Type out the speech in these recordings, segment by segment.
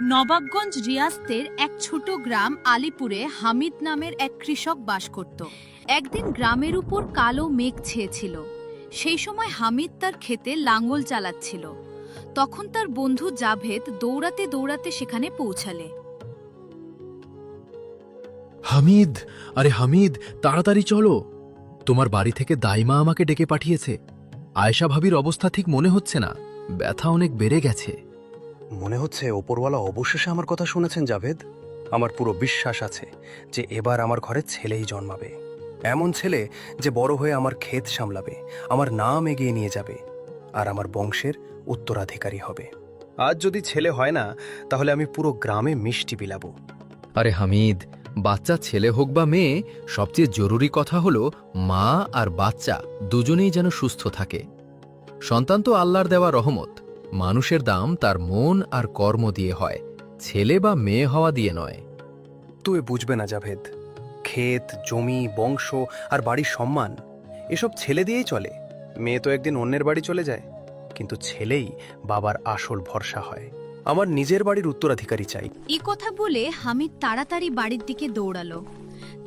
নবাবগঞ্জ রিয়াস্তের এক ছোট গ্রাম আলিপুরে হামিদ নামের এক কৃষক বাস করত। একদিন গ্রামের উপর কালো মেঘ ছেয়েছিল। সেই সময় হামিদ তার ক্ষেতে লাঙ্গল চালাচ্ছিল। তখন তার বন্ধু জাভেদ দৌড়াতে দৌড়াতে সেখানে পৌঁছালে। হামিদ, আরে হামিদ, তাড়াতাড়ি চলো। তোমার বাড়ি থেকে দাইমা আমাকে ডেকে পাঠিয়েছে। আয়েশা ভাবির অবস্থা ঠিক মনে হচ্ছে না, ব্যথা অনেক বেড়ে গেছে। মনে হচ্ছে ওপরওয়ালা অবশেষে আমার কথা শুনেছেন জাভেদ। আমার পুরো বিশ্বাস আছে যে এবার আমার ঘরে ছেলেই জন্মাবে। এমন ছেলে যে বড় হয়ে আমার ক্ষেত সামলাবে, আমার নাম এগিয়ে নিয়ে যাবে আর আমার বংশের উত্তরাধিকারী হবে। আজ যদি ছেলে হয় না, তাহলে আমি পুরো গ্রামে মিষ্টি বিলাবো। আরে হামিদ, বাচ্চা ছেলে হোক বা মেয়ে, সবচেয়ে জরুরি কথা হলো মা আর বাচ্চা দুজনেই যেন সুস্থ থাকে। সন্তান তো আল্লাহর দেওয়া রহমত। মানুষের দাম তার মন আর কর্ম দিয়ে হয়, ছেলে বা মেয়ে হওয়া দিয়ে নয়। তুই বুঝবে না জাভেদ, ক্ষেত, জমি, বংশ আর বাড়ির সম্মান এসব ছেলে দিয়েই চলে। মেয়ে তো একদিন অন্যের বাড়ি চলে যায়, কিন্তু ছেলেই বাবার আসল ভরসা হয়। আমার নিজের বাড়ির উত্তরাধিকারী চাই। এই কথা বলে হামিদ তাড়াতাড়ি বাড়ির দিকে দৌড়ালো।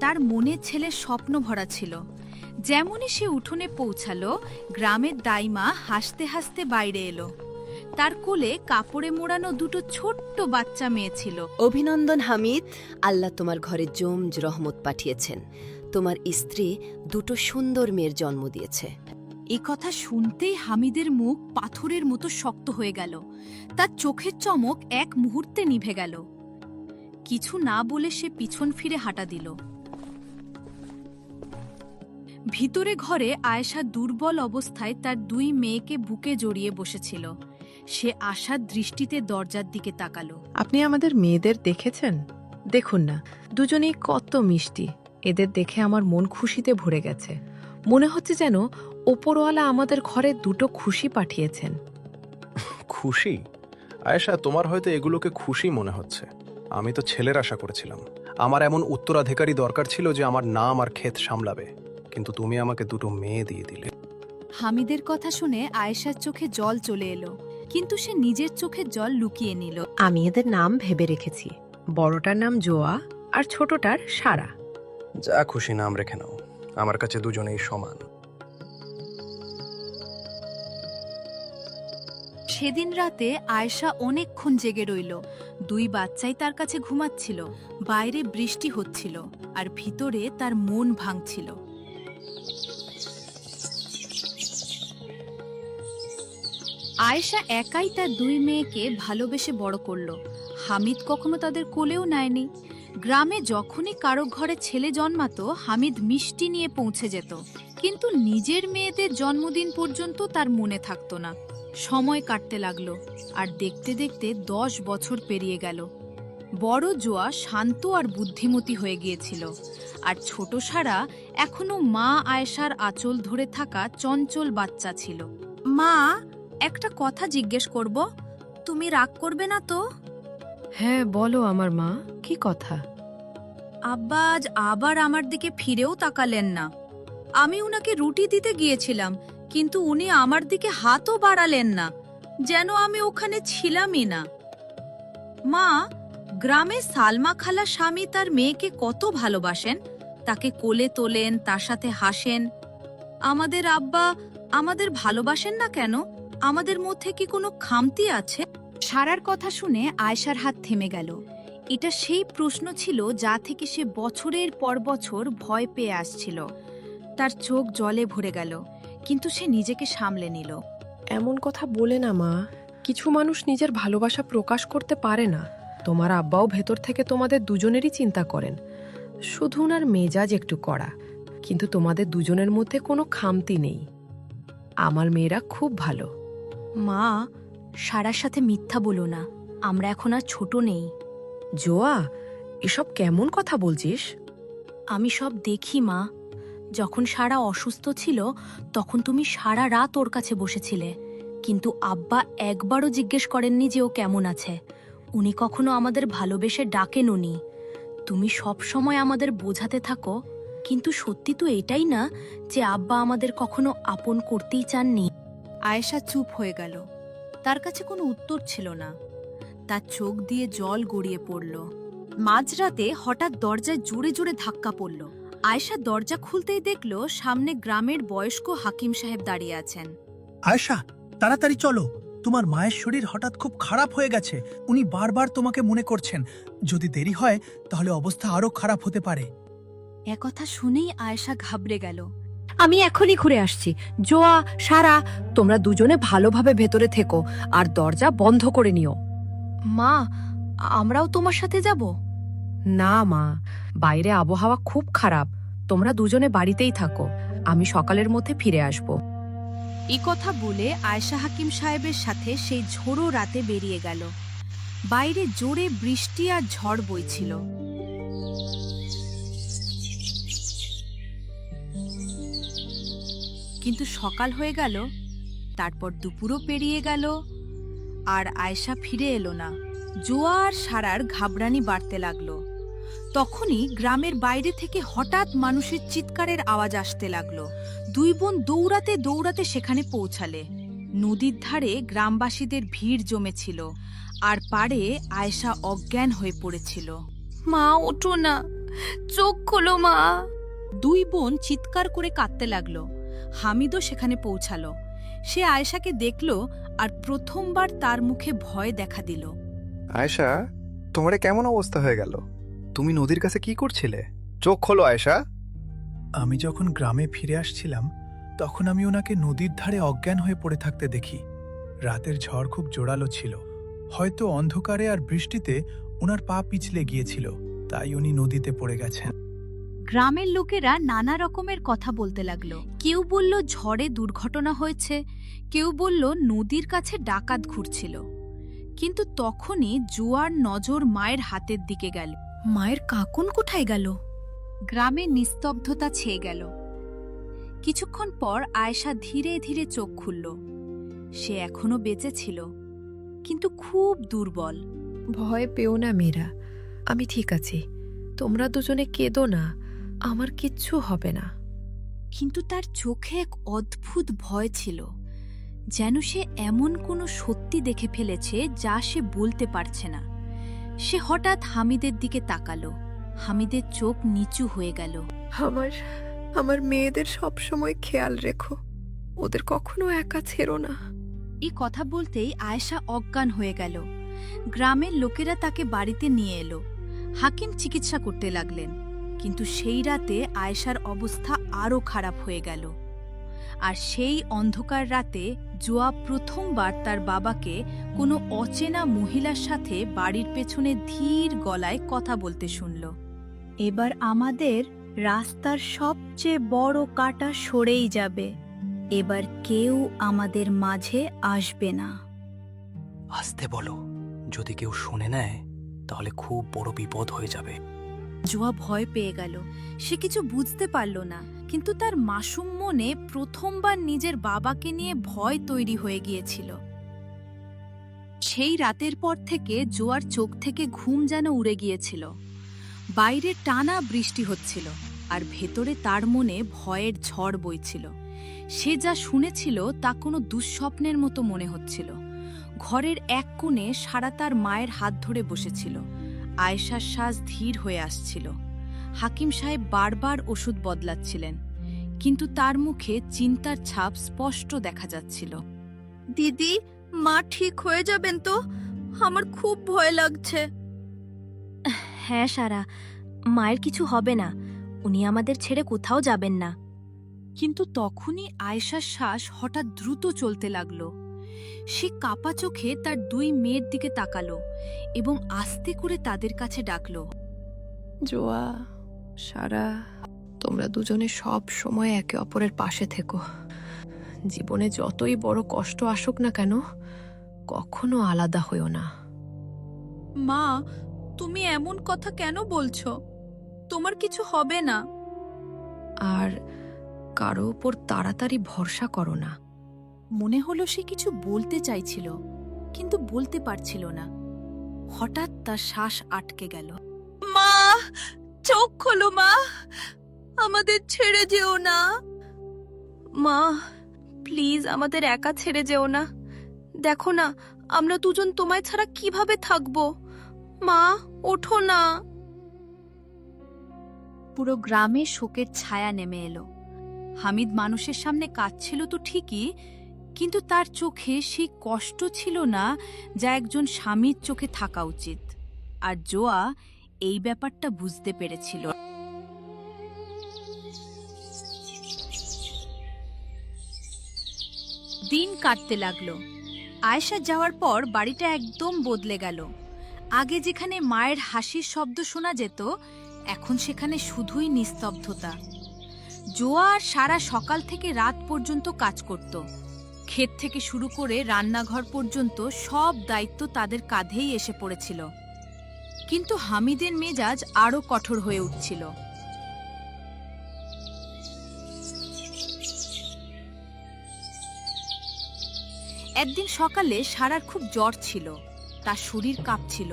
তার মনে ছেলের স্বপ্ন ভরা ছিল। যেমনই সে উঠোনে পৌঁছালো, গ্রামের দাইমা হাসতে হাসতে বাইরে এলো। তার কোলে কাপড়ে মোড়ানো দুটো ছোট্ট বাচ্চা মেয়ে ছিল। অভিনন্দন হামিদ, আল্লাহ তোমার ঘরে জমজ রহমত পাঠিয়েছেন। তোমার স্ত্রী দুটো সুন্দর মেয়ের জন্ম দিয়েছে। এই কথা শুনতেই হামিদের মুখ পাথরের মতো শক্ত হয়ে গেল। তার চোখের চমক এক মুহূর্তে নিভে গেল। কিছু না বলে সে পিছন ফিরে হাঁটা দিল। ভিতরে ঘরে আয়েশা দুর্বল অবস্থায় তার দুই মেয়েকে বুকে জড়িয়ে বসেছিল। সে আশার দৃষ্টিতে দরজার দিকে তাকালো। আপনি আমাদের মেয়েদের দেখেছেন? দেখুন না, দুজনেই কত মিষ্টি। এদের দেখে আমার মন খুশিতে ভরে গেছে। মনে হচ্ছে যেন ওপরওয়ালা আমাদের ঘরে দুটো খুশি পাঠিয়েছেন। খুশি? আয়েশা, তোমার হয়তো এগুলোকে খুশি মনে হচ্ছে। আমি তো ছেলের আশা করেছিলাম। আমার এমন উত্তরাধিকারী দরকার ছিল যে আমার নাম আর ক্ষেত সামলাবে, কিন্তু তুমি আমাকে দুটো মেয়ে দিয়ে দিলে। হামিদের কথা শুনে আয়েশার চোখে জল চলে এলো, কিন্তু সে নিজের চোখের জল লুকিয়ে নিল। আমি এদের নাম ভেবে রেখেছি। বড়টার নাম জোয়া আর ছোটটার সারা। যা খুশি নাম রেখে নাও, আমার কাছে দুজনেই সমান। সেদিন রাতে আয়েশা অনেকক্ষণ জেগে রইল। দুই বাচ্চাই তার কাছে ঘুমাচ্ছিল। বাইরে বৃষ্টি হচ্ছিল আর ভিতরে তার মন ভাঙছিল। আয়েশা একাই তার দুই মেয়েকে ভালোবেসে বড় করল। হামিদ কখনো তাদের কোলেও নেয়নি। গ্রামে যখনই কারো ঘরে ছেলে জন্মাতো, হামিদ মিষ্টি নিয়ে পৌঁছে যেত, কিন্তু নিজের মেয়েদের জন্মদিন পর্যন্ত তার মনে থাকতো না। সময় কাটতে লাগলো, আর দেখতে দেখতে 10 বছর পেরিয়ে গেল। বড় জোয়া শান্ত আর বুদ্ধিমতী হয়ে গিয়েছিল, আর ছোট সারা এখনো মা আয়েশার আঁচল ধরে থাকা চঞ্চল বাচ্চা ছিল। মা, একটা কথা জিজ্ঞেস করব, তুমি রাগ করবে না তো? হ্যাঁ বলো আমার মা, কি কথা? আব্বা আজ আবার আমার দিকে ফিরেও তাকালেন না। আমি উনাকে রুটি দিতে গিয়েছিলাম, কিন্তু উনি আমার দিকে হাতও বাড়ালেন না, যেন আমি ওখানে ছিলামই না। মা, গ্রামে সালমা খালা স্বামী তার মেয়েকে কত ভালোবাসেন, তাকে কোলে তোলেন, তার সাথে হাসেন। আমাদের আব্বা আমাদের ভালোবাসেন না কেন? আমাদের মধ্যে কি কোনো খামতি আছে? সারার কথা শুনে আয়েশার হাত থেমে গেল। এটা সেই প্রশ্ন ছিল যা থেকে সে বছরের পর বছর ভয় পেয়ে আসছিল। তার চোখ জলে ভরে গেল, কিন্তু সে নিজেকে সামলে নিল। এমন কথা বলে না মা। কিছু মানুষ নিজের ভালোবাসা প্রকাশ করতে পারে না। তোমার আব্বাও ভেতর থেকে তোমাদের দুজনেরই চিন্তা করেন। শুধু ওনার মেজাজ একটু কড়া, কিন্তু তোমাদের দুজনের মধ্যে কোনো খামতি নেই। আমার মেয়েরা খুব ভালো। মা, সারার সাথে মিথ্যা বলো না, আমরা এখন আর ছোট নেই। জোয়া, এসব কেমন কথা বলছিস? আমি সব দেখি মা। যখন সারা অসুস্থ ছিল, তখন তুমি সারা রাত ওর কাছে বসেছিলে, কিন্তু আব্বা একবারও জিজ্ঞেস করেননি যে ও কেমন আছে। উনি কখনো আমাদের ভালোবেসে ডাকেন উনি। তুমি সব সময় আমাদের বোঝাতে থাকো, কিন্তু সত্যি তো এটাই না যে আব্বা আমাদের কখনো আপন করতেই চাননি। আয়েশা চুপ হয়ে গেল। তার কাছে কোনো উত্তর ছিল না। তার চোখ দিয়ে জল গড়িয়ে পড়ল। মাঝরাতে হঠাৎ দরজায় জোরে জোরে ধাক্কা পড়ল। আয়েশা দরজা খুলতেই দেখল সামনে গ্রামের বয়স্ক হাকিম সাহেব দাঁড়িয়ে আছেন। আয়েশা, তাড়াতাড়ি চলো, তোমার মায়ের শরীর হঠাৎ খুব খারাপ হয়ে গেছে। উনি বারবার তোমাকে মনে করছেন। যদি দেরি হয় তাহলে অবস্থা আরো খারাপ হতে পারে। একথা শুনেই আয়েশা ঘাবড়ে গেল। আমি এখনই ঘুরে আসছি। জোয়া, সারা, তোমরা দুজনে ভালোভাবে ভেতরে থেকো আর দরজা বন্ধ করে নিও। মা, আমরাও তোমার সাথে যাব? না মা, বাইরে আবহাওয়া খুব খারাপ। তোমরা দুজনে বাড়িতেই থাকো, আমি সকালের মধ্যে ফিরে আসব। এই কথা বলে আয়েশা হাকিম সাহেবের সাথে সেই ঝোড়ো রাতে বেরিয়ে গেল। বাইরে জোরে বৃষ্টি আর ঝড় বইছিল। কিন্তু সকাল হয়ে গেল, তারপর দুপুরও পেরিয়ে গেল, আর আয়েশা ফিরে এলো না। জোয়া আর সারার ঘাবড়ানি বাড়তে লাগলো। তখনই গ্রামের বাইরে থেকে হঠাৎ মানুষের চিৎকারের আওয়াজ আসতে লাগলো। দুই বোন দৌড়াতে দৌড়াতে সেখানে পৌঁছালে। নদীর ধারে গ্রামবাসীদের ভিড় জমেছিল, আর পাড়ে আয়েশা অজ্ঞান হয়ে পড়েছিল। মা, ওঠো না, চোখ খোলো মা। দুই বোন চিৎকার করে কাঁদতে লাগলো। হামিদও সেখানে পৌঁছালো। সে আয়েশাকে দেখল, আর প্রথমবার তার মুখে ভয় দেখা দিল। আয়েশা, তোমার কেমন অবস্থা হয়ে গেল? তুমি নদীর কাছে কি করছিলে? চোখ খোলো আয়েশা। আমি যখন গ্রামে ফিরে আসছিলাম তখন আমি ওনাকে নদীর ধারে অজ্ঞান হয়ে পড়ে থাকতে দেখি। রাতের ঝড় খুব জোরালো ছিল। হয়তো অন্ধকারে আর বৃষ্টিতে ওনার পা পিছলে গিয়েছিল, তাই উনি নদীতে পড়ে গেছেন। গ্রামের লোকেরা নানা রকমের কথা বলতে লাগলো। কেউ বলল ঝড়ে দুর্ঘটনা হয়েছে, কেউ বলল নদীর কাছে ডাকাত ঘুরছিল। কিন্তু তখনই জোয়ার নজর মায়ের হাতের দিকে গেল। মায়ের কাকুন কোথায় গেল? গ্রামে নিস্তব্ধতা ছেয়ে গেল। কিছুক্ষণ পর আয়েশা ধীরে ধীরে চোখ খুলল। সে এখনো বেঁচে ছিল, কিন্তু খুব দুর্বল। ভয় পেও না মেয়েরা, আমি ঠিক আছি। তোমরা দুজনে কেঁদো না, আমার কিচ্ছু হবে না। কিন্তু তার চোখে এক অদ্ভুত ভয় ছিল, যেন সে এমন কোনো সত্যি দেখে ফেলেছে যা সে বলতে পারছে না। সে হঠাৎ হামিদের দিকে তাকালো। হামিদের চোখ নিচু হয়ে গেল। আমার মেয়েদের সব সময় খেয়াল রেখো, ওদের কখনো একা ছেড়ো না। এই কথা বলতেই আয়েশা অজ্ঞান হয়ে গেল। গ্রামের লোকেরা তাকে বাড়িতে নিয়ে এলো। হাকিম চিকিৎসা করতে লাগলেন। কিন্তু সেই রাতে আয়েশার অবস্থা আরও খারাপ হয়ে গেল। আর সেই অন্ধকার রাতে জোয়া প্রথমবার তার বাবাকে কোনো অচেনা মহিলার সাথে বাড়ির পেছনে ধীর গলায় কথা বলতে শুনল। এবার আমাদের রাস্তার সবচেয়ে বড় কাঁটা সরেই যাবে। এবার কেউ আমাদের মাঝে আসবে না। আসতে বলো, যদি কেউ শুনে নেয় তাহলে খুব বড় বিপদ হয়ে যাবে। জোয়া ভয় পেয়ে গেল। সে কিছু বুঝতে পারল না, কিন্তু তার মাসুম মনে প্রথমবার নিজের বাবাকে নিয়ে ভয় তৈরি হয়ে গিয়েছিল। সেই রাতের পর থেকে জোয়ার চোখ থেকে ঘুম যেন উড়ে গিয়েছিল। বাইরে টানা বৃষ্টি হচ্ছিল, আর ভেতরে তার মনে ভয়ের ঝড় বইছিল। সে যা শুনেছিল তা কোনো দুঃস্বপ্নের মতো মনে হচ্ছিল। ঘরের এক কোণে সারা তার মায়ের হাত ধরে বসেছিল। আয়েশার শ্বাস ধীর হয়ে আসছিল। হাকিম সাহেব বারবার ওষুধ বদলাচ্ছিলেন, কিন্তু তার মুখে চিন্তার ছাপ স্পষ্ট দেখা যাচ্ছিল। দিদি, মা ঠিক হয়ে যাবেন তো? আমার খুব ভয় লাগছে। হ্যাঁ সারা, মায়ের কিছু হবে না। উনি আমাদের ছেড়ে কোথাও যাবেন না। কিন্তু তখনই আয়েশার শ্বাস হঠাৎ দ্রুত চলতে লাগলো। সে কাপা চোখে তার দুই মেয়ের দিকে তাকালো এবং আস্তে করে তাদের কাছে ডাকলো। জোয়া, সারা, তোমরা দুজনে সব সময় একে অপরের পাশে থেকো। জীবনে যতই বড় কষ্ট আসুক না কেন, কখনো আলাদা হইও না। মা, তুমি এমন কথা কেন বলছো? তোমার কিছু হবে না। আর কারো উপর তাড়াতাড়ি ভরসা করো না। মনে হলো সে কিছু বলতে চাইছিল, কিন্তু বলতে পারছিল না। হঠাৎ তার শ্বাস আটকে গেল। মা, চোখ খোলো মা, আমাদের ছেড়ে যেও না। মা, প্লিজ আমাদের একা ছেড়ে যেও না। দেখো না, আমরা দুজন তোমায় ছাড়া কিভাবে থাকবো? মা, ওঠো না। পুরো গ্রামে শোকের ছায়া নেমে এলো। হামিদ মানুষের সামনে কাঁদছিল তো ঠিকই, কিন্তু তার চোখে সেই কষ্ট ছিল না যা একজন স্বামীর চোখে থাকা উচিত। আর জোয়া এই ব্যাপারটা বুঝতে পেরেছিল। দিন কাটতে লাগলো। আয়েশা যাওয়ার পর বাড়িটা একদম বদলে গেল। আগে যেখানে মায়ের হাসির শব্দ শোনা যেত, এখন সেখানে শুধুই নিস্তব্ধতা। জোয়া আর সারা সকাল থেকে রাত পর্যন্ত কাজ করত। ক্ষেত থেকে শুরু করে রান্নাঘর পর্যন্ত সব দায়িত্ব তাদের কাঁধেই এসে পড়েছিল। কিন্তু হামিদের মেজাজ আরও কঠোর হয়ে উঠছিল। একদিন সকালে সারার খুব জ্বর ছিল, তার শরীর কাঁপছিল।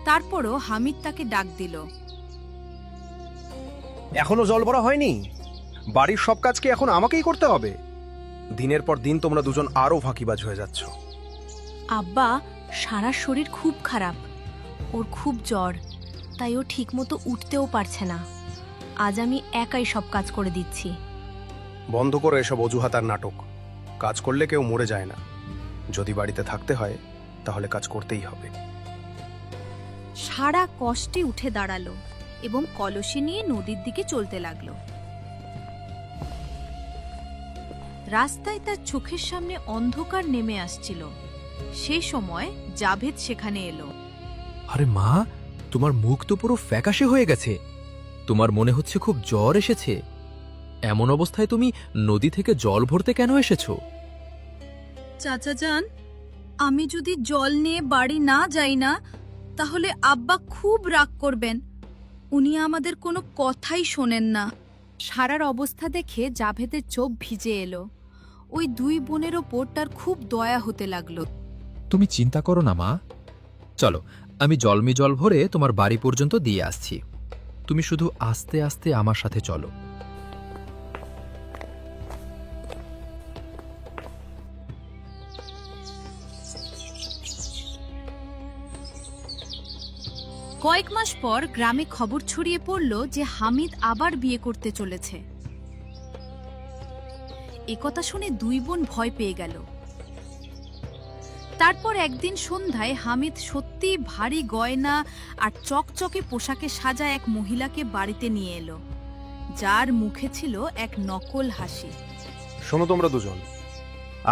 তারপরও হামিদ তাকে ডাক দিল। এখনো জল ভরা হয়নি? বাড়ির সব কাজ কি এখন আমাকেই করতে হবে? দিনের পর দিন তোমরা দুজন আরো ফাঁকিবাজ হয়ে যাচ্ছ। আব্বা, সারার শরীর খুব খারাপ, ওর খুব জ্বর, তাই ও ঠিকমতো উঠতেও পারছে না। আজ আমি একাই সব কাজ করে দিচ্ছি। বন্ধ করো এসব অজুহাত আর নাটক। কাজ করলে কেউ মরে যায় না। যদি বাড়িতে থাকতে হয় তাহলে কাজ করতেই হবে। সারা কষ্টে উঠে দাঁড়ালো এবং কলসি নিয়ে নদীর দিকে চলতে লাগলো। রাস্তায় তার চোখের সামনে অন্ধকার নেমে আসছিল। সেই সময় জাভেদ সেখানে এলো। আরে মা, তোমার মুখ তো পুরো ফ্যাকাশে হয়ে গেছে। তোমার মনে হচ্ছে খুব জ্বর এসেছে। এমন অবস্থায় তুমি নদী থেকে জল ভরতে কেন এসেছো? চাচা যান, আমি যদি জল নিয়ে বাড়ি না যাই না, তাহলে আব্বা খুব রাগ করবেন। উনি আমাদের কোনো কথাই শোনেন না। সারার অবস্থা দেখে জাভেদের চোখ ভিজে এলো। ওই দুই বোনের ওপর তার খুব দয়া হতে লাগলো। তুমি চিন্তা করো না মা, চলো আমি জল ভরে তোমার বাড়ি পর্যন্ত দিয়ে আসছি। তুমি শুধু আস্তে আস্তে আমার সাথে চলো। কয়েক মাস পর গ্রামে খবর ছড়িয়ে পড়ল যে হামিদ আবার বিয়ে করতে চলেছে। একথা শুনে দুই বোন ভয় পেয়ে গেল। তারপর একদিন সন্ধ্যায় হামিদ সত্যি ভারী গয়না আর চকচকে পোশাকে সাজা এক মহিলাকে বাড়িতে নিয়ে এলো, যার মুখে ছিল এক নকল হাসি। শোনো তোমরা দুজন,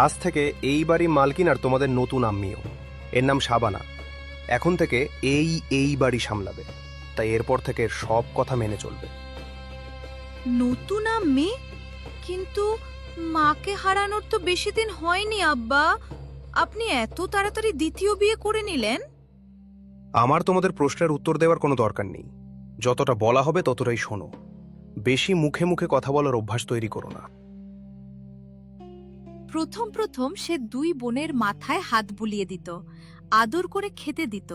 আজ থেকে এই বাড়ি মালকিন আর তোমাদের নতুন আম্মিও। এর নাম শাবানা। এখন থেকে এই বাড়ি সামলাবে, তাই এরপর থেকে এর সব কথা মেনে চলবে। নতুন আম্মি? কিন্তু মাকে হারানোর তো বেশি দিন হয়নি আব্বা। আপনি এত তাড়াতাড়ি দ্বিতীয় বিয়ে করে নিলেন? আমার তোমাদের প্রশ্নের উত্তর দেওয়ার কোনো দরকার নেই। যতটা বলা হবে ততটাই শোনো। বেশি মুখে মুখে কথা বলার অভ্যাস তৈরি করো না। প্রথম প্রথম সে দুই বোনের মাথায় হাত বুলিয়ে দিত, আদর করে খেতে দিত।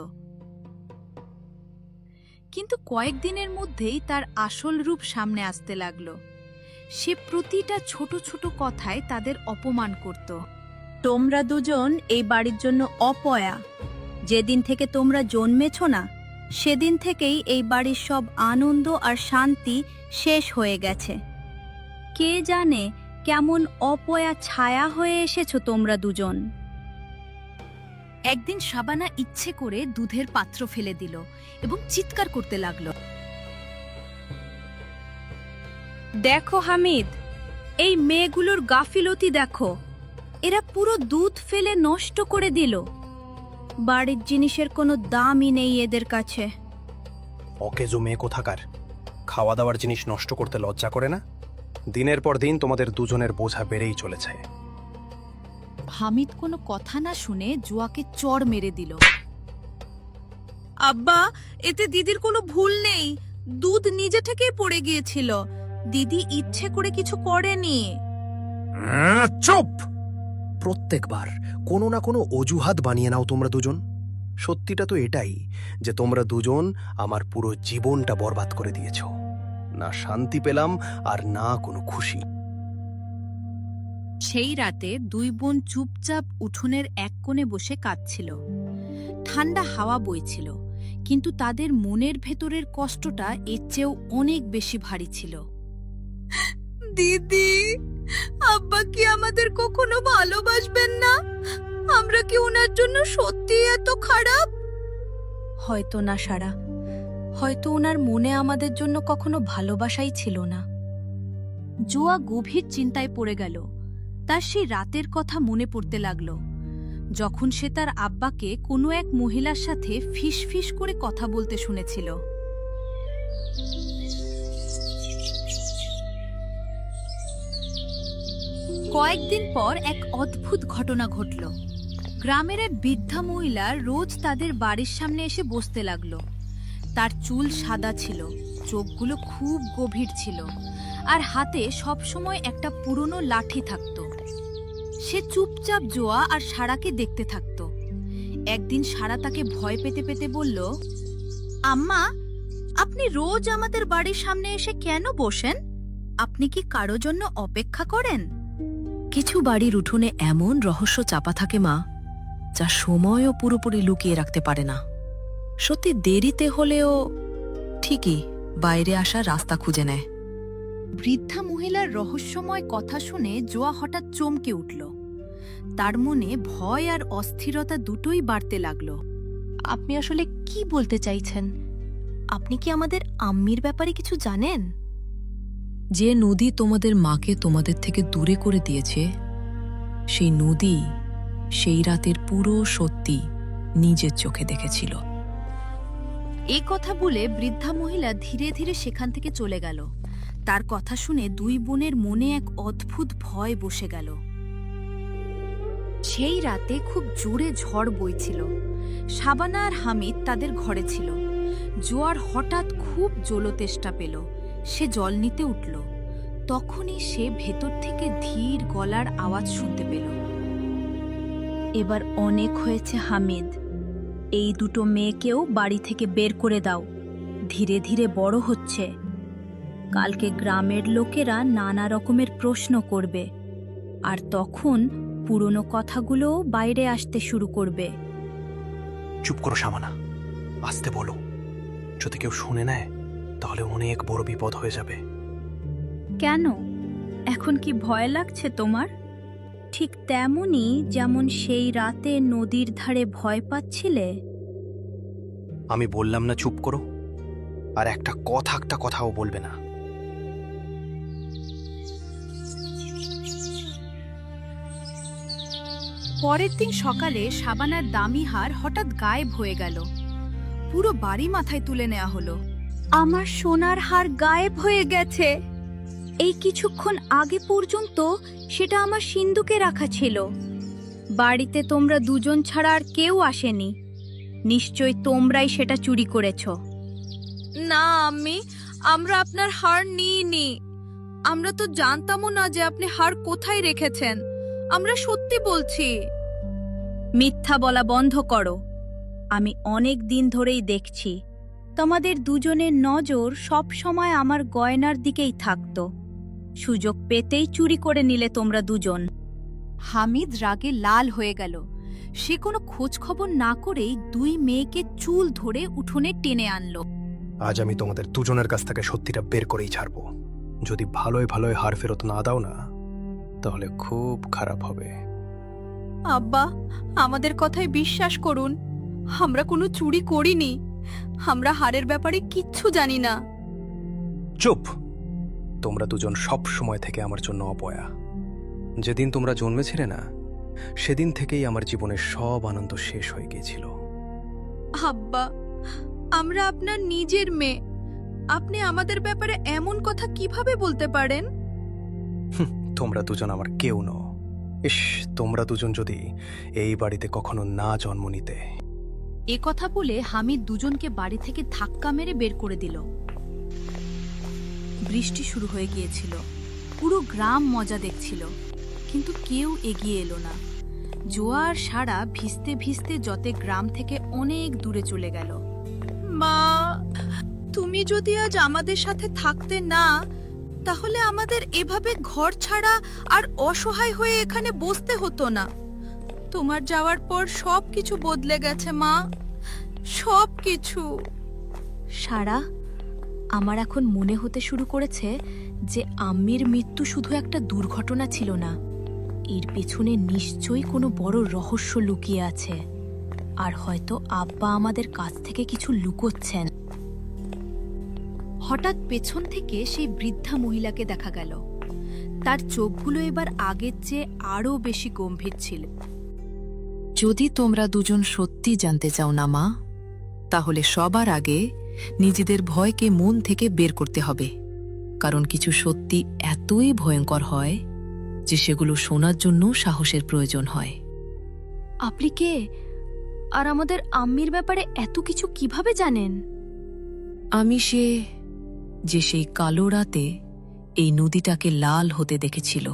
কিন্তু কয়েকদিনের মধ্যেই তার আসল রূপ সামনে আসতে লাগলো। সে প্রতিটা ছোট ছোট কথায় তাদের অপমান করত। তোমরা দুজন এই বাড়ির জন্য অপয়া। যেদিন থেকে তোমরা জন্মেছ না, সেদিন থেকেই এই বাড়ির সব আনন্দ আর শান্তি শেষ হয়ে গেছে। কে জানে কেমন অপয়া ছায়া হয়ে এসেছো তোমরা দুজন। একদিন শাবানা ইচ্ছে করে দুধের পাত্র ফেলে দিল এবং চিৎকার করতে লাগলো। দেখো হামিদ, এই মেয়েগুলোর গাফিলতি দেখো। এরা পুরো দুধ ফেলে নষ্ট করে দিল। বাড়ির জিনিসের কোনো দামই নেই এদের কাছে। অকেজো মেয়ে কোথাকার, খাওয়া দাওয়ার জিনিস নষ্ট করতে লজ্জা করে না? দিনের পর দিন তোমাদের দুজনের বোঝা বেড়েই চলেছে। হামিদ কোনো কথা না শুনে জুয়াকে চড় মেরে দিল। আব্বা, এতে দিদির কোনো ভুল নেই। দুধ নিজে থেকেই পড়ে গিয়েছিল। দিদি ইচ্ছে করে কিছু করেনি। চুপ! প্রত্যেকবার কোনো না কোনো অজুহাত বানিয়ে নাও তোমরা দুজন। সত্যিটা তো এটাই যে তোমরা দুজন আমার পুরো জীবনটা বরবাদ করে দিয়েছ। না শান্তি পেলাম আর না কোনো খুশি। সেই রাতে দুই বোন চুপচাপ উঠোনের এক কোণে বসে কাঁদছিল। ঠান্ডা হাওয়া বইছিল, কিন্তু তাদের মনের ভেতরের কষ্টটা এর চেয়েও অনেক বেশি ভারী ছিল। দিদি, আব্বা কি আমাদের কখনো ভালোবাসবেন না? আমরা কি ওনার জন্য সত্যি এত খারাপ? হয়তো না সারা, হয়তো ওনার মনে আমাদের জন্য কখনো ভালোবাসাই ছিল না। জোয়া গভীর চিন্তায় পড়ে গেল। তার সেই রাতের কথা মনে পড়তে লাগল, যখন সে তার আব্বাকে কোনো এক মহিলার সাথে ফিসফিস করে কথা বলতে শুনেছিল। কয়েকদিন পর এক অদ্ভুত ঘটনা ঘটল। গ্রামের এক বৃদ্ধা মহিলা রোজ তাদের বাড়ির সামনে এসে বসতে লাগল। তার চুল সাদা ছিল, চোখগুলো খুব গভীর ছিল, আর হাতে সবসময় একটা পুরনো লাঠি থাকত। সে চুপচাপ জোয়া আর সারাকে দেখতে থাকত। একদিন সারা তাকে ভয় পেতে পেতে বলল, আম্মা, আপনি রোজ আমাদের বাড়ির সামনে এসে কেন বসেন? আপনি কি কারো জন্য অপেক্ষা করেন? কিছু বাড়ির উঠোনে এমন রহস্য চাপা থাকে মা, যা সময়ও পুরোপুরি লুকিয়ে রাখতে পারে না। সত্যি দেরিতে হলেও ঠিকই বাইরে আসার রাস্তা খুঁজে নেয়। বৃদ্ধা মহিলার রহস্যময় কথা শুনে জোয়া হঠাৎ চমকে উঠল। তার মনে ভয় আর অস্থিরতা দুটোই বাড়তে লাগল। আপনি আসলে কি বলতে চাইছেন? আপনি কি আমাদের আম্মির ব্যাপারে কিছু জানেন? যে নদী তোমাদের মাকে তোমাদের থেকে দূরে করে দিয়েছে, সেই নদী সেই রাতের পুরো সত্যি নিজের চোখে দেখেছিল। এই কথা বলে বৃদ্ধা মহিলা ধীরে ধীরে সেখান থেকে চলে গেল। তার কথা শুনে দুই বোনের মনে এক অদ্ভুত ভয় বসে গেল। সেই রাতে খুব জোরে ঝড় বইছিল। শাবানা আর হামিদ তাদের ঘরে ছিল। জোয়ার হঠাৎ খুব জলতেষ্টা পেল। সে জল নিতে উঠল। তখনই সে ভেতর থেকে ধীর গলার আওয়াজ শুনতে পেল। এবার অনেক হয়েছে হামিদ, এই দুটো মেয়েকেও বাড়ি থেকে বের করে দাও। ধীরে ধীরে বড় হচ্ছে, কালকে গ্রামের লোকেরা নানা রকমের প্রশ্ন করবে, আর তখন পুরনো কথাগুলোও বাইরে আসতে শুরু করবে। চুপ করো শামানা, আসতে বলো। যদি কেউ শুনে নেয় তাহলে অনেক বড় বিপদ হয়ে যাবে। কেন, এখন কি ভয় লাগছে তোমার? ঠিক তেমনই যেমন সেই রাতে নদীর ধারে ভয় পাচ্ছিলে। আমি বললাম না চুপ করো, আর একটা কথাও বলবে না। পরের দিন সকালে শাবানার দামি হার হঠাৎ গায়েব হয়ে গেল। পুরো বাড়ি মাথায় তুলে নেওয়া হলো। আমার সোনার হার গায়েব হয়ে গেছে। এই কিছুক্ষণ আগে পর্যন্ত সেটা আমার সিন্ধুকে রাখা ছিল। বাড়িতে তোমরা দুজন ছাড়া আর কেউ আসেনি। নিশ্চয় তোমরাই সেটা চুরি করেছ। না আম্মি, আমরা আপনার হার নিইনি। আমরা তো জানতামও না যে আপনি হার কোথায় রেখেছেন। আমরা সত্যি বলছি। মিথ্যা বলা বন্ধ করো। আমি অনেক দিন ধরেই দেখছি তোমাদের দুজনের নজর সব সময় আমার গয়নার দিকেই থাকত। সুযোগ পেতেই চুরি করে নিলে তোমরা দুজন। হামিদ রাগে লাল হয়ে গেল। সে কোনো খোঁজ খবর না করেই দুই মেয়েকে চুল ধরে উঠোনে টেনে আনলো। আজ আমি তোমাদের দুজনের কাছ থেকে সত্যিটা বের করেই ছাড়বো। যদি ভালোই ভালোই হার ফেরত না দাও না, তাহলে খুব খারাপ হবে। আব্বা, আমাদের কথায় বিশ্বাস করুন। আমরা কোনো চুরি করিনি। আমরা হারের ব্যাপারে কিচ্ছু জানি না। চুপ! তোমরা দুজন সব সময় থেকে আমার জন্য অপয়া। যেদিন তোমরা জন্মেছিলে না, সেদিন থেকেই আমার জীবনের সব আনন্দ শেষ হয়ে গিয়েছিল। আব্বা, আমরা আপনার নিজের মেয়ে। আপনি আমাদের ব্যাপারে এমন কথা কিভাবে বলতে পারেন? তোমরা দুজন আমার কেউ নও। ইস, তোমরা দুজন যদি এই বাড়িতে কখনো না জন্ম নিতে। এ কথা বলে হামিদ দুজনকে বাড়ি থেকে ধাক্কা মেরে বের করে দিল। বৃষ্টি শুরু হয়ে গিয়েছিল। পুরো গ্রাম মজা দেখছিল, কিন্তু কেউ এগিয়ে এলো না। জোয়া আর সারা ভিজতে ভিজতে যতে গ্রাম থেকে অনেক দূরে চলে গেল। মা, তুমি যদি আজ আমাদের সাথে থাকতে না, তাহলে আমাদের এভাবে ঘর ছাড়া আর অসহায় হয়ে এখানে বসতে হতো না। তোমার যাওয়ার পর সবকিছু বদলে গেছে মা, সবকিছু। সারা, আমার এখন মনে হতে শুরু করেছে যে আম্মির মৃত্যু শুধু একটা দুর্ঘটনা ছিল না, এর পেছনে নিশ্চয়ই কোনো বড় রহস্য লুকিয়ে আছে, আর হয়তো আব্বা আমাদের কাছ থেকে কিছু লুকোচ্ছেন। হঠাৎ পেছন থেকে সেই বৃদ্ধা মহিলাকে দেখা গেল। তার চোখগুলো এবার আগের চেয়ে আরও বেশি গম্ভীর ছিল। যদি তোমরা দুজন সত্যি জানতে চাও না মা, তাহলে সবার আগে নিজেদের ভয়কে মন থেকে বের করতে হবে, কারণ কিছু সত্যি এতই ভয়ঙ্কর হয় যে সেগুলো শোনার জন্য সাহসের প্রয়োজন হয়। আপনি কে, আর আমাদের আম্মির ব্যাপারে এত কিছু কিভাবে জানেন? আমি সেই কালো রাতে এই নদীটাকে লাল হতে দেখেছিল।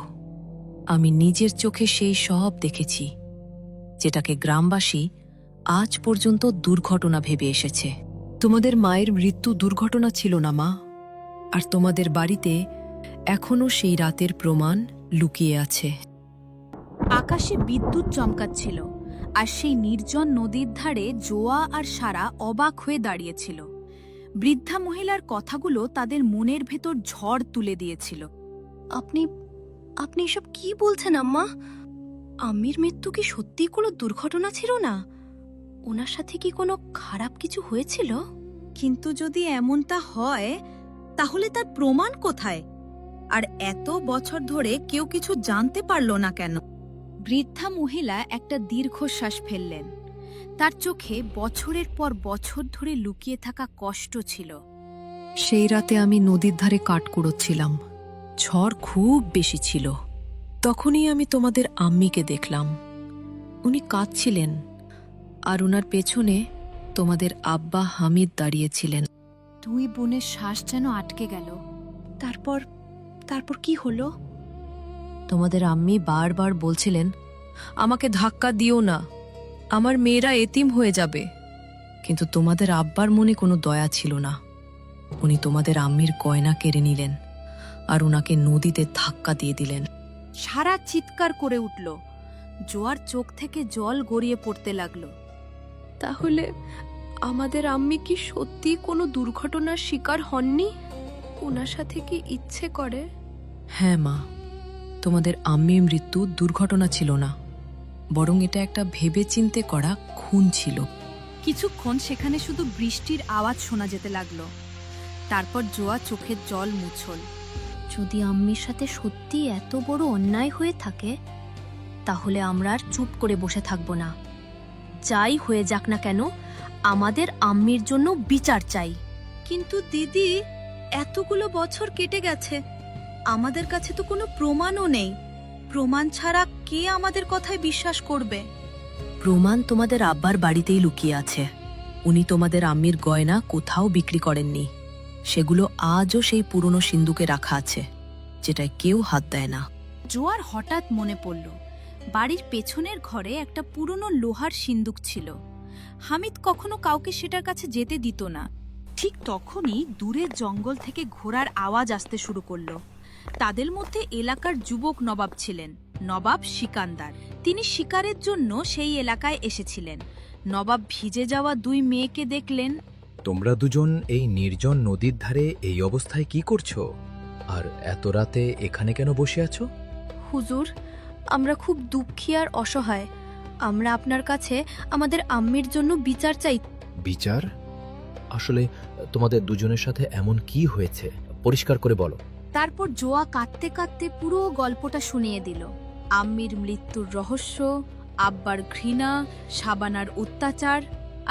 আমি নিজের চোখে সেই সব দেখেছি, যেটাকে গ্রামবাসী আজ পর্যন্ত দুর্ঘটনা ভেবে এসেছে। তোমাদের মায়ের মৃত্যু দুর্ঘটনা ছিল না মা, আর তোমাদের বাড়িতে এখনো সেই রাতের প্রমাণ লুকিয়ে আছে। আকাশে বিদ্যুৎ চমকাচ্ছিল, আর সেই নির্জন নদীর ধারে জোয়া আর সারা অবাক হয়ে দাঁড়িয়েছিল। বৃদ্ধা মহিলার কথাগুলো তাদের মনের ভেতর ঝড় তুলে দিয়েছিল। আপনি আপনি এসব কি বলছেন আম্মা? আম্মির মৃত্যু কি সত্যিই কোনো দুর্ঘটনা ছিল না? ওনার সাথে কি কোনো খারাপ কিছু হয়েছিল? কিন্তু যদি এমনটা হয়, তাহলে তার প্রমাণ কোথায়? আর এত বছর ধরে কেউ কিছু জানতে পারল না কেন? বৃদ্ধা মহিলা একটা দীর্ঘশ্বাস ফেললেন। তার চোখে বছরের পর বছর ধরে লুকিয়ে থাকা কষ্ট ছিল। সেই রাতে আমি নদীর ধারে কাঠ কুড়োচ্ছিলাম। ঝড় খুব বেশি ছিল। তখনই আমি তোমাদের আম্মিকে দেখলাম। উনি কাঁদছিলেন, আর উনার পেছনে তোমাদের আব্বা হামিদ দাঁড়িয়েছিলেন। দুই বোনের শ্বাস যেন আটকে গেল। তারপর কি হলো? তোমাদের আম্মি বারবার বলছিলেন, আমাকে ধাক্কা দিও না, আমার মেয়েরা এতিম হয়ে যাবে। কিন্তু তোমাদের আব্বার মনে কোনো দয়া ছিল না। উনি তোমাদের আম্মির গয়না কেড়ে নিলেন, আর উনাকে নদীতে ধাক্কা দিয়ে দিলেন। সারা চিৎকার করে উঠল। জোয়ার চোখ থেকে জল গড়িয়ে পড়তে লাগলো। তাহলে আমাদের আম্মি কি সত্যি কোনো দুর্ঘটনার শিকার হননি? ওনার সাথে কি ইচ্ছে করে? হ্যাঁ মা, তোমাদের আম্মির মৃত্যু দুর্ঘটনা ছিল না, বরং এটা একটা ভেবেচিন্তে করা খুন ছিল। কিছুক্ষণ সেখানে শুধু বৃষ্টির আওয়াজ শোনা যেতে লাগলো। তারপর জোয়া চোখের জল মুছল। যদি আম্মির সাথে সত্যি এত বড় অন্যায় হয়ে থাকে, তাহলে আমরা আর চুপ করে বসে থাকব না। যাই হয়ে যাক না কেন, আমাদের আম্মির জন্য বিচার চাই। কিন্তু দিদি, এতগুলো বছর কেটে গেছে, আমাদের কাছে তো কোনো প্রমাণও নেই। প্রমাণ ছাড়া কে আমাদের কথায় বিশ্বাস করবে? প্রমাণ তোমাদের আব্বার বাড়িতেই লুকিয়ে আছে। উনি তোমাদের আম্মির গয়না কোথাও বিক্রি করেননি। সেগুলো আজও সেই পুরনো সিন্দুকে রাখা আছে, যেটায় কেউ হাত দেয় না। জোয়ার হঠাৎ মনে পড়ল, বাড়ির পেছনের ঘরে একটা পুরনো লোহার সিন্দুক ছিল। হামিদ কখনো কাউকে সেটার কাছে যেতে দিত না। ঠিক তখনই দূরের জঙ্গল থেকে ঘোড়ার আওয়াজ আসতে শুরু করলো। তাদের মধ্যে এলাকার যুবক নবাব ছিলেন, নবাব সিকান্দার। তিনি শিকারের জন্য সেই এলাকায় এসেছিলেন। নবাব ভিজে যাওয়া দুই মেয়েকে দেখলেন। তোমরা দুজন এই নির্জন নদীর ধারে এই অবস্থায় কি করছো? আর এত রাতে এখানে কেন বসে আছো? হুজুর, আমরা খুব দুঃখী আর অসহায়। আমরা আপনার কাছে আমাদের আম্মির জন্য বিচার চাই। বিচার? আসলে তোমাদের দুজনের সাথে এমন কি হয়েছে? পরিষ্কার করে বলো। তারপর জোয়া কাঁদতে কাঁদতে পুরো গল্পটা শুনিয়ে দিল। আম্মির মৃত্যুর রহস্য, আব্বার ঘৃণা, শাবানার অত্যাচার,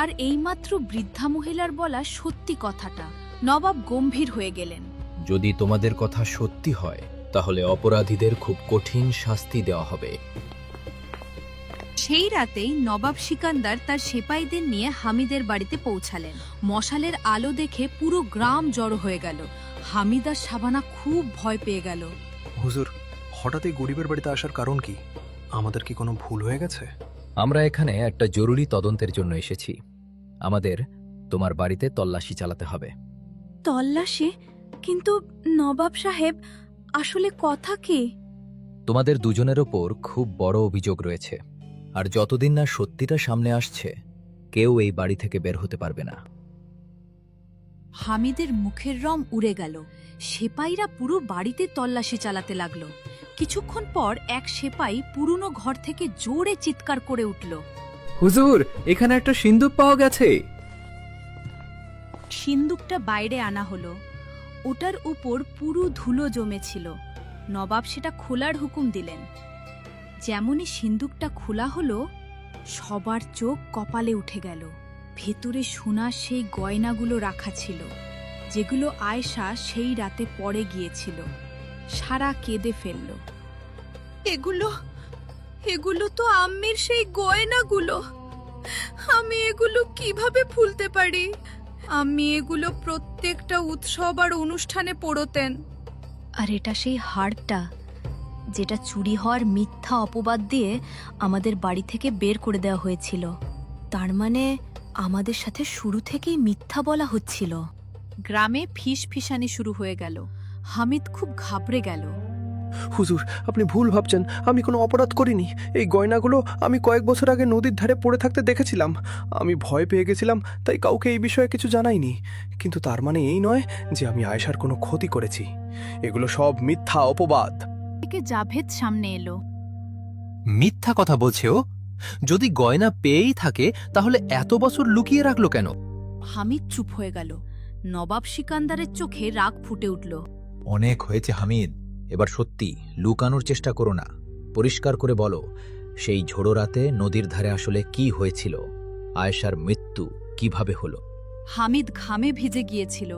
আর এইমাত্র বৃদ্ধা মহিলার বলা সত্যি কথাটা। নবাব গম্ভীর হয়ে গেলেন। যদি তোমাদের কথা সত্যি হয়, তাহলে অপরাধীদের খুব কঠিন শাস্তি দেওয়া হবে। সেই রাতেই নবাব সিকান্দার তার সেপাইদের নিয়ে হামিদের বাড়িতে পৌঁছালেন। মশালের আলো দেখে পুরো গ্রাম জড়ো হয়ে গেল। হামিদ আর শাবানা খুব ভয় পেয়ে গেল। হুজুর, হঠাৎ এই গরিবের বাড়িতে আসার কারণ কি? আমাদের কি কোনো ভুল হয়ে গেছে? আমরা এখানে একটা জরুরি তদন্তের জন্য এসেছি। আমাদের তোমার বাড়িতে তল্লাশি চালাতে হবে। তল্লাশি? কিন্তু নবাব সাহেব, আসলে কথা কি? তোমাদের দুজনের ওপর খুব বড় অভিযোগ রয়েছে, আর যতদিন না সত্যিটা সামনে আসছে কেউ এই বাড়ি থেকে বের হতে পারবে না। হামিদের মুখের রং উড়ে গেল। সেপাইরা পুরো বাড়িতে তল্লাশি চালাতে লাগলো। কিছুক্ষণ পর এক সেপাই পুরনো ঘর থেকে জোরে চিৎকার করে উঠল। হুজুর, এখানে একটা সিন্দুক পাওয়া গেছে। সিন্দুকটা বাইরে আনা হলো। ওটার উপর পুরো ধুলো জমেছিল। নবাব সেটা খোলার হুকুম দিলেন। যেমনই সিন্দুকটা খোলা হলো, সবার চোখ কপালে উঠে গেল। ভেতরে সোনার সেই গয়নাগুলো রাখা ছিল, যেগুলো আয়েশা সেই রাতে পড়ে গিয়েছিল। সারা কেঁদে ফেলল। এগুলো তো আম্মির সেই গয়নাগুলো। আমি এগুলো কিভাবে ভুলতে পারি? আম্মি এগুলো প্রত্যেকটা উৎসব আর অনুষ্ঠানে পরতেন। আর এটা সেই হারটা, যেটা চুরি হওয়ার মিথ্যা অপবাদ দিয়ে আমাদের বাড়ি থেকে বের করে দেওয়া হয়েছিল। তার মানে আমাদের সাথে শুরু থেকেই মিথ্যা বলা হচ্ছিল। গ্রামে ফিসফিসানি শুরু হয়ে গেল। হামিদ খুব ঘাবড়ে গেল। হুজুর, আপনি ভুল ভাবছেন। আমি কোনো অপরাধ করিনি। এই গয়নাগুলো আমি কয়েক বছর আগে নদীর ধারে পড়ে থাকতে দেখেছিলাম। আমি ভয় পেয়ে গেছিলাম, তাই কাউকে এই বিষয়ে কিছু জানাইনি। কিন্তু তার মানে এই নয় যে আমি আয়েশার কোনো ক্ষতি করেছি। এগুলো সব মিথ্যা অপবাদ। থেকে জাভেদ সামনে এলো। মিথ্যা কথা বলছে ও। যদি গয়না পেয়েই থাকে তাহলে এত বছর লুকিয়ে রাখলো কেন? হামিদ চুপ হয়ে গেল। নবাব সিকান্দারের চোখে রাগ ফুটে উঠল। অনেক হয়েছে হামিদ, এবার সত্যি লুকানোর চেষ্টা করো না। পরিষ্কার করে বলো, সেই ঝোড়ো রাতে নদীর ধারে আসলে কি হয়েছিল? আয়েশার মৃত্যু কিভাবে হলো? হামিদ ঘামে ভিজে গিয়েছিল।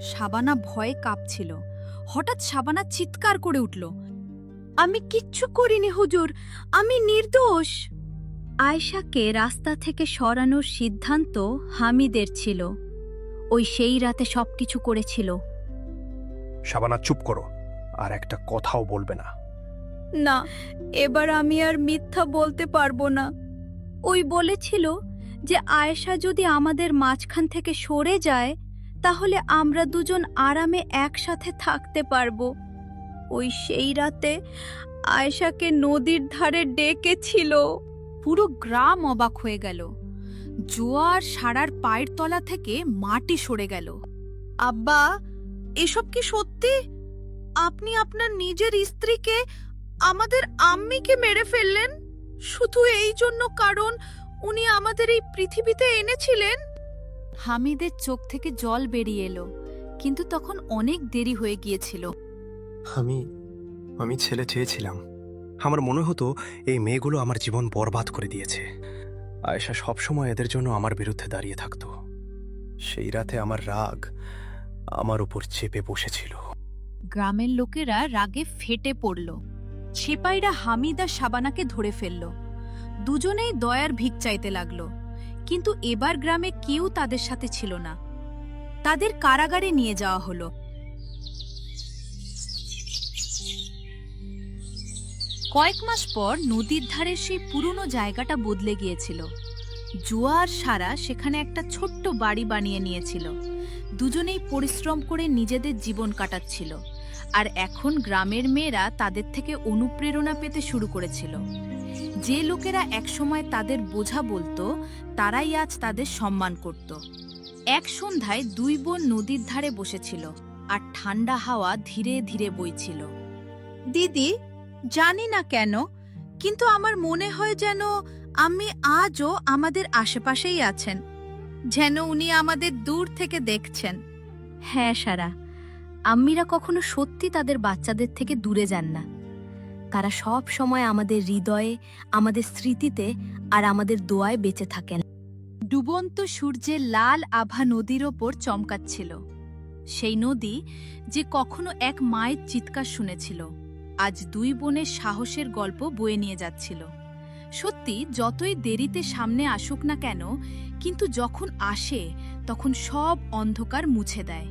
শাবানা ভয়ে কাঁপছিল। হঠাৎ শাবানা চিৎকার করে উঠল, আমি কিচ্ছু করিনি হুজুর, আমি নির্দোষ। আয়েশাকে রাস্তা থেকে সরানোর সিদ্ধান্ত হামিদের ছিল। ওই সেই রাতে সবকিছু করেছিল। শাবানা, চুপ করো, আর একটা কথাও বলবে না। না, এবার আমি আর মিথ্যা বলতে পারবো না। ওই বলেছিল যে আয়েশা যদি আমাদের মাঝখান থেকে সরে যায়, তাহলে আমরা দুজন আরামে একসাথে থাকতে পারবো। ওই সেই রাতে আয়েশাকে নদীর ধারে ডেকেছিল। পুরো গ্রাম অবাক হয়ে গেল। জোয়ার সারার পায়ের তলা থেকে মাটি সরে গেল। আব্বা, এসব কি সত্যি? আপনি আপনার নিজের স্ত্রীকে, আমাদের আম্মিকে মেরে ফেললেন শুধু এই জন্য কারণ উনি আমাদের এই পৃথিবীতে এনেছিলেন? হামিদের চোখ থেকে জল বেরিয়ে এলো, কিন্তু তখন অনেক দেরি হয়ে গিয়েছিল। আমি ছেলে চেয়েছিলাম। আমার মনে হতো এই মেয়েগুলো আমার জীবন বরবাদ করে দিয়েছে। আয়েশা সবসময় এদের জন্য আমার বিরুদ্ধে দাঁড়িয়ে থাকতো। সেই রাতে আমার রাগ আমার উপর চেপে বসেছিল। গ্রামের লোকেরা রাগে ফেটে পড়ল। সেপাইরা হামিদ আর শাবানাকে ধরে ফেলল। দুজনেই দয়ার ভিক চাইতে লাগলো, কিন্তু এবার গ্রামে কেউ তাদের সাথে ছিল না। তাদের কারাগারে নিয়ে যাওয়া হলো। কয়েক মাস পর নদীর ধারে সেই পুরনো জায়গাটা বদলে গিয়েছিল। জোয়ার সারা সেখানে একটা ছোট্ট বাড়ি বানিয়ে নিয়েছিল। দুজনেই পরিশ্রম করে নিজেদের জীবন কাটাচ্ছিল, আর এখন গ্রামের মেয়েরা তাদের থেকে অনুপ্রেরণা পেতে শুরু করেছিল। যে লোকেরা একসময় তাদের বোঝা বলতো, তারাই আজ তাদের সম্মান করত। এক সন্ধ্যায় দুই বোন নদীর ধারে বসেছিল, আর ঠান্ডা হাওয়া ধীরে ধীরে বইছিল। দিদি, জানি না কেন, কিন্তু আমার মনে হয় যেন আমি আজও আমাদের আশেপাশেই আছেন, যেন উনি আমাদের দূর থেকে দেখছেন। হ্যাঁ সারা, আম্মিরা কখনো সত্যি তাদের বাচ্চাদের থেকে দূরে যান না। তারা সব সময় আমাদের হৃদয়ে, আমাদের স্মৃতিতে আর আমাদের দোয়ায় বেঁচে থাকেন। ডুবন্ত সূর্যের লাল আভা নদীর ওপর চমকাচ্ছিল। সেই নদী যে কখনো এক মায়ের চিৎকার শুনেছিল, আজ দুই বোনের সাহসের গল্প বয়ে নিয়ে যাচ্ছিল। সত্যি, যতই দেরিতে সামনে আসুক না কেন, কিন্তু যখন আসে তখন সব অন্ধকার মুছে দেয়।